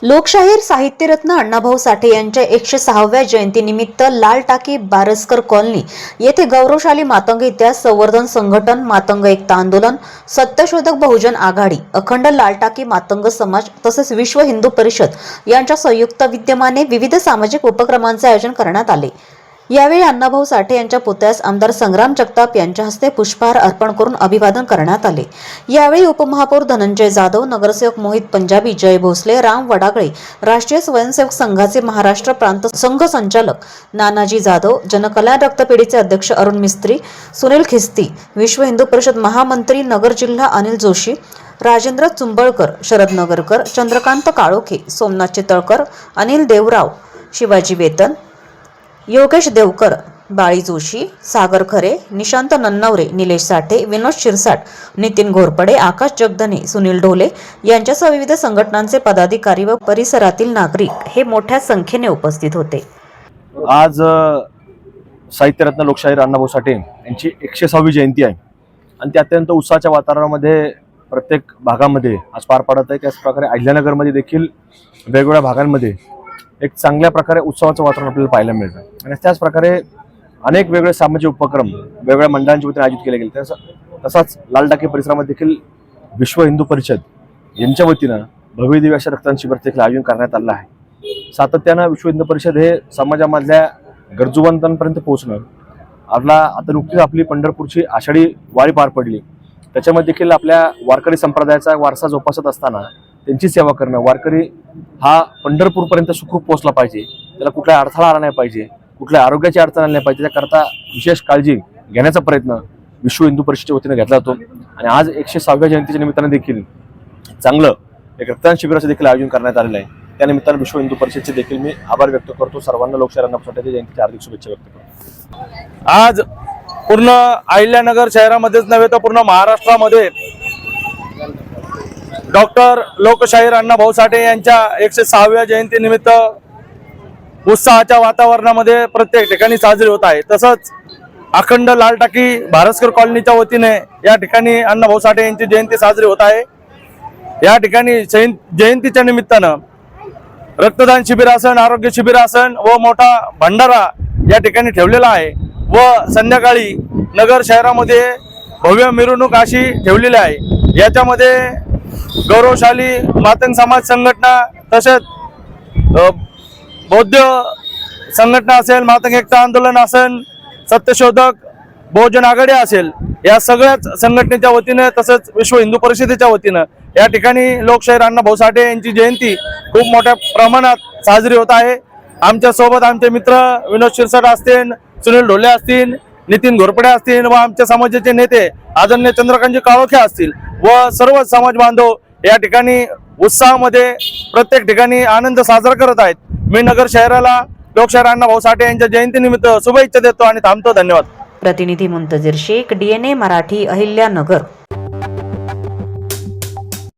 लोकशाहीर साहित्यरत्न अण्णाभाऊ साठे यांच्या 106व्या जयंतीनिमित्त लाल टाकी बारसकर कॉलनी येथे गौरवशाली मातंग इतिहास संवर्धन संघटन, मातंग एकता आंदोलन, सत्यशोधक बहुजन आघाडी, अखंड लाल टाकी मातंग समाज तसेच विश्व हिंदू परिषद यांच्या संयुक्त विद्यमाने विविध सामाजिक उपक्रमांचे आयोजन करण्यात आले। यावेळी अण्णाभाऊ साठे यांच्या पुतळ्यास आमदार संग्राम जगताप यांच्या हस्ते पुष्पहार अर्पण करून अभिवादन करण्यात आले। यावेळी उपमहापौर धनंजय जाधव, नगरसेवक मोहित पंजाबी, जय भोसले, राम वडागळे, राष्ट्रीय स्वयंसेवक संघाचे महाराष्ट्र प्रांत संघ संचालक नानाजी जाधव, जनकल्याण रक्तपेढीचे अध्यक्ष अरुण मिस्त्री, सुनील खिस्ती, विश्व हिंदू परिषद महामंत्री नगर जिल्हा अनिल जोशी, राजेंद्र चुंबळकर, शरद नगरकर, चंद्रकांत काळोखे, सोमनाथ चितळकर, अनिल देवराव, शिवाजी वेतन, योगेश देवकर, बाळी जोशी, सागर खरे, निशांत नन्नवरे, निलेश साठे, विनोद शिरसाट, नितीन घोरपडे, आकाश जगधने, सुनील ढोले यांच्यासह विविध संघटनांचे पदाधिकारी व परिसरातील नागरिक हे मोठ्या संख्येने उपस्थित होते। आज साहित्यरत्न लोकशाहीर अण्णाभाऊ साठे यांची 106वी जयंती आहे आणि ते अत्यंत उत्साहाच्या वातावरणामध्ये प्रत्येक भागामध्ये आज पार पडत आहे। त्याच प्रकारे अहिल्यानगरमध्ये देखील वेगवेगळ्या भागांमध्ये एक चांगल्या प्रकारे उत्सवाचं वातावरण आपल्याला पाहायला मिळतं आणि त्याच प्रकारे अनेक वेगळे सामाजिक उपक्रम वेगवेगळ्या मंडळांच्या वतीने आयोजित केले गेले। तसाच लाल टाकी परिसरामध्ये देखील विश्व हिंदू परिषद यांच्या वतीनं भव्य दिव्य अशा रक्तदान शिबिर देखील आयोजन करण्यात आलं आहे। सातत्यानं विश्व हिंदू परिषद हे समाजामधल्या गरजूवंतांपर्यंत पोहोचणं, आता नुकतीच आपली पंढरपूरची आषाढी वारी पार पडली, त्याच्यामध्ये देखील आपल्या वारकरी संप्रदायाचा वारसा जोपासत असताना त्यांची सेवा करणं, वारकरी हा पंढरपूरपर्यंत सुखरूप पोहोचला पाहिजे, त्याला कुठला अडथळा आला नाही पाहिजे, कुठल्या आरोग्याची अडचण आली नाही पाहिजे, त्याकरता विशेष काळजी घेण्याचा प्रयत्न विश्व हिंदू परिषदेच्या वतीने घेतला जातो। आणि आज 106व्या जयंतीच्या निमित्ताने देखील चांगलं एक रक्तदान शिबिराचं देखील आयोजन करण्यात आलेलं आहे। त्यानिमित्ताने विश्व हिंदू परिषदेचे देखील मी आभार व्यक्त करतो। सर्वांना लोकशाहीर अण्णाभाऊ साठे जयंतीच्या हार्दिक शुभेच्छा व्यक्त करतो। आज पूर्ण अहिल्यानगर शहरामध्येच नव्हे तर पूर्ण महाराष्ट्रामध्ये डॉक्टर लोकशाहीर अण्णाभाऊ साठे यांच्या 106व्या जयंतीनिमित्त उत्साहाच्या वातावरणामध्ये प्रत्येक ठिकाणी साजरी होत आहे। तसंच अखंड लाल टाकी बारसकर कॉलनीच्या वतीने या ठिकाणी अण्णाभाऊ साठे यांची जयंती साजरी होत आहे। या ठिकाणी जयंतीच्या निमित्तानं रक्तदान शिबिर असन, आरोग्य शिबिर असन व मोठा भंडारा या ठिकाणी ठेवलेला आहे व संध्याकाळी नगर शहरामध्ये भव्य मिरवणूक अशी ठेवलेली आहे। याच्यामध्ये गौरवशाली मातंग समाज संघटना तसेच बौद्ध संघटना असेल, मातंग एकता आंदोलन असेल, सत्यशोधक बहुजन आघाडी असेल, या सगळ्याच संघटनेच्या वतीने तसेच विश्व हिंदू परिषदेच्या वतीनं या ठिकाणी लोकशाहीर अण्णाभाऊ साठे यांची जयंती खूप मोठ्या प्रमाणात साजरी होत आहे। आमच्या सोबत आमचे मित्र विनोद शिरसाट असतील, सुनील ढोले असतील, नितीन घोरपडे असतील व आमच्या समाजाचे नेते आदरणीय चंद्रकांत काळोखे असतील व सर्व समाज बांधव या ठिकाणी उत्साहामध्ये प्रत्येक ठिकाणी आनंद साजरा करत आहेत। मी नगर शहराला लोकशाहीर अण्णाभाऊ साठे यांच्या जयंतीनिमित्त शुभेच्छा देतो आणि थांबतो। धन्यवाद। प्रतिनिधी मुंतजीर शेख, DNA मराठी, अहिल्यानगर।